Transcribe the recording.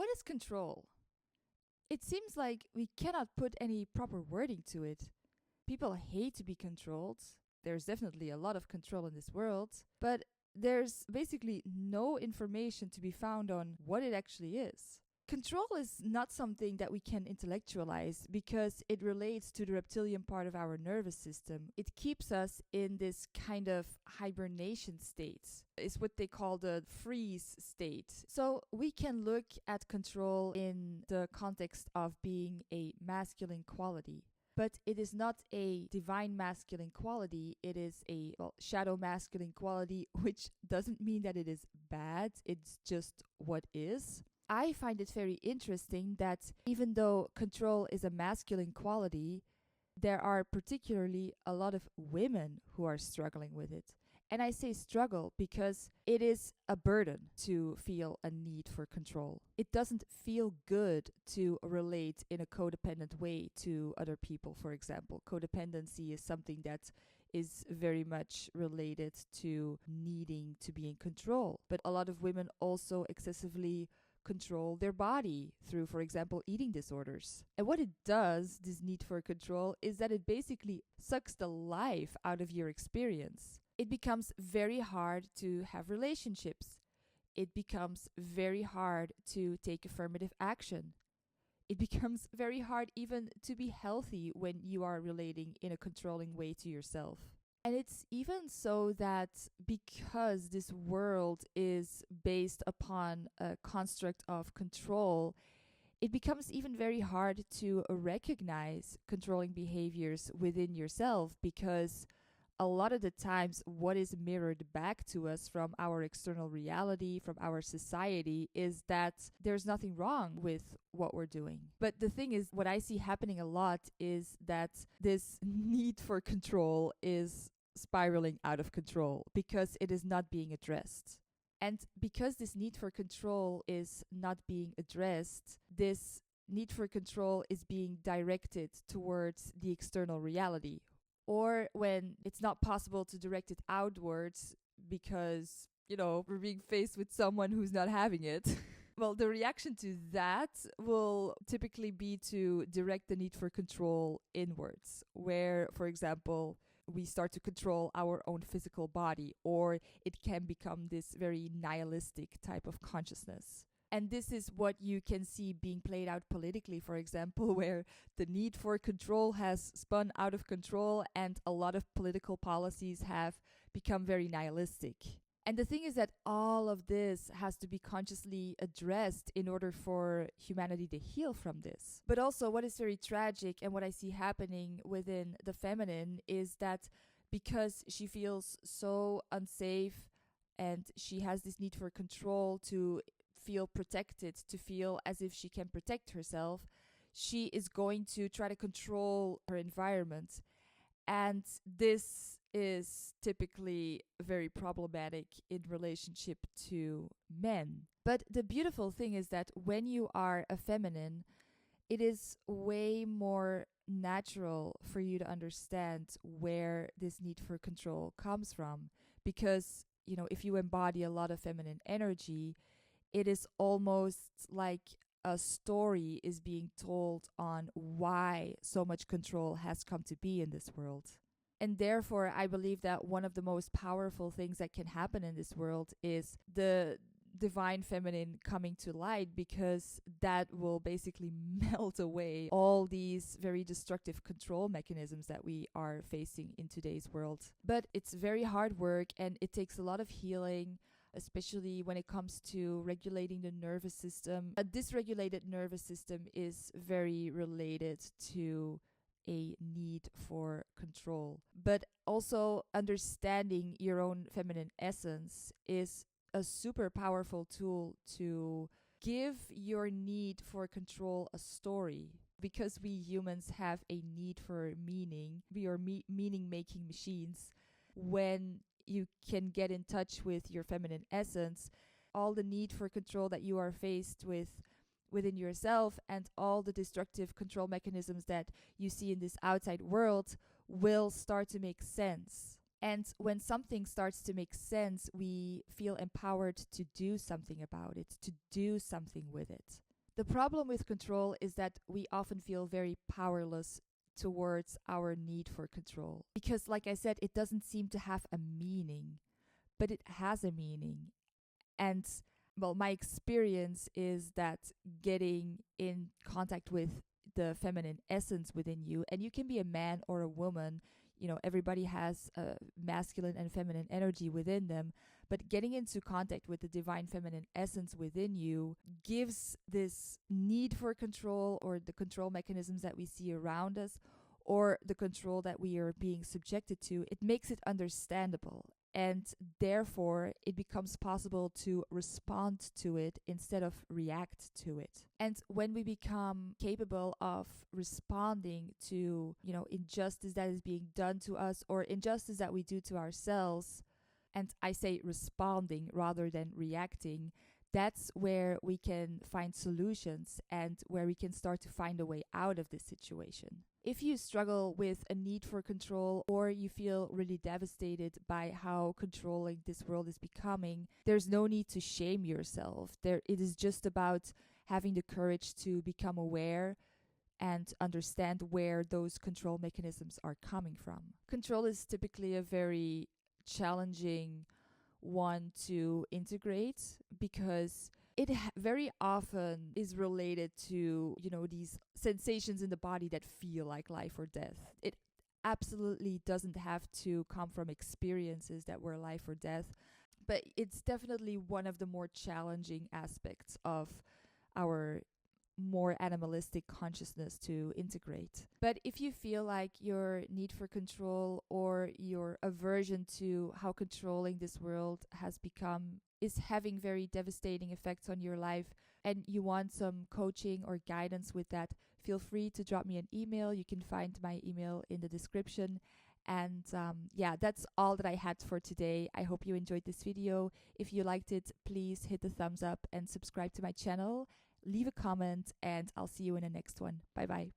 What is control? It seems like we cannot put any proper wording to it. People hate to be controlled. There's definitely a lot of control in this world, but there's basically no information to be found on what it actually is. Control is not something that we can intellectualize because it relates to the reptilian part of our nervous system. It keeps us in this kind of hibernation state. It's what they call the freeze state. So we can look at control in the context of being a masculine quality. But it is not a divine masculine quality. It is a shadow masculine quality, which doesn't mean that it is bad. It's just what is. I find it very interesting that even though control is a masculine quality, there are particularly a lot of women who are struggling with it. And I say struggle because it is a burden to feel a need for control. It doesn't feel good to relate in a codependent way to other people, for example. Codependency is something that is very much related to needing to be in control. But a lot of women also excessively control their body through, for example, eating disorders. And what it does, this need for control, is that it basically sucks the life out of your experience. It becomes very hard to have relationships. It becomes very hard to take affirmative action. It becomes very hard even to be healthy when you are relating in a controlling way to yourself. And it's even so that because this world is based upon a construct of control, it becomes even very hard to recognize controlling behaviors within yourself, because a lot of the times what is mirrored back to us from our external reality, from our society, is that there's nothing wrong with what we're doing. But the thing is, what I see happening a lot is that this need for control is spiraling out of control because it is not being addressed. And because this need for control is not being addressed, this need for control is being directed towards the external reality. Or when it's not possible to direct it outwards because, we're being faced with someone who's not having it. Well, the reaction to that will typically be to direct the need for control inwards, where, for example, we start to control our own physical body, or it can become this very nihilistic type of consciousness. And this is what you can see being played out politically, for example, where the need for control has spun out of control and a lot of political policies have become very nihilistic. And the thing is that all of this has to be consciously addressed in order for humanity to heal from this. But also, what is very tragic and what I see happening within the feminine is that because she feels so unsafe and she has this need for control to feel protected, to feel as if she can protect herself, she is going to try to control her environment. And this is typically very problematic in relationship to men. But the beautiful thing is that when you are a feminine, it is way more natural for you to understand where this need for control comes from. Because, if you embody a lot of feminine energy, it is almost like a story is being told on why so much control has come to be in this world. And therefore, I believe that one of the most powerful things that can happen in this world is the divine feminine coming to light, because that will basically melt away all these very destructive control mechanisms that we are facing in today's world. But it's very hard work and it takes a lot of healing, especially when it comes to regulating the nervous system. A dysregulated nervous system is very related to a need for control. But also understanding your own feminine essence is a super powerful tool to give your need for control a story. Because we humans have a need for meaning, we are meaning-making machines. When you can get in touch with your feminine essence, all the need for control that you are faced with within yourself and all the destructive control mechanisms that you see in this outside world will start to make sense. And when something starts to make sense, we feel empowered to do something about it, to do something with it. The problem with control is that we often feel very powerless towards our need for control. Because, like I said, it doesn't seem to have a meaning, but it has a meaning. And, well, my experience is that getting in contact with the feminine essence within you, and you can be a man or a woman, everybody has a masculine and feminine energy within them, but getting into contact with the divine feminine essence within you gives this need for control, or the control mechanisms that we see around us, or the control that we are being subjected to, it makes it understandable. And therefore, it becomes possible to respond to it instead of react to it. And when we become capable of responding to, injustice that is being done to us, or injustice that we do to ourselves, and I say responding rather than reacting, that's where we can find solutions and where we can start to find a way out of this situation. If you struggle with a need for control, or you feel really devastated by how controlling this world is becoming, there's no need to shame yourself. It is just about having the courage to become aware and understand where those control mechanisms are coming from. Control is typically a very challenging one to integrate, because it very often is related to, these sensations in the body that feel like life or death. It absolutely doesn't have to come from experiences that were life or death, but it's definitely one of the more challenging aspects of our more animalistic consciousness to integrate. But if you feel like your need for control, or your aversion to how controlling this world has become is having very devastating effects on your life, and you want some coaching or guidance with that, feel free to drop me an email. You can find my email in the description. And that's all that I had for today. I hope you enjoyed this video. If you liked it, please hit the thumbs up and subscribe to my channel. Leave a comment, and I'll see you in the next one. Bye bye.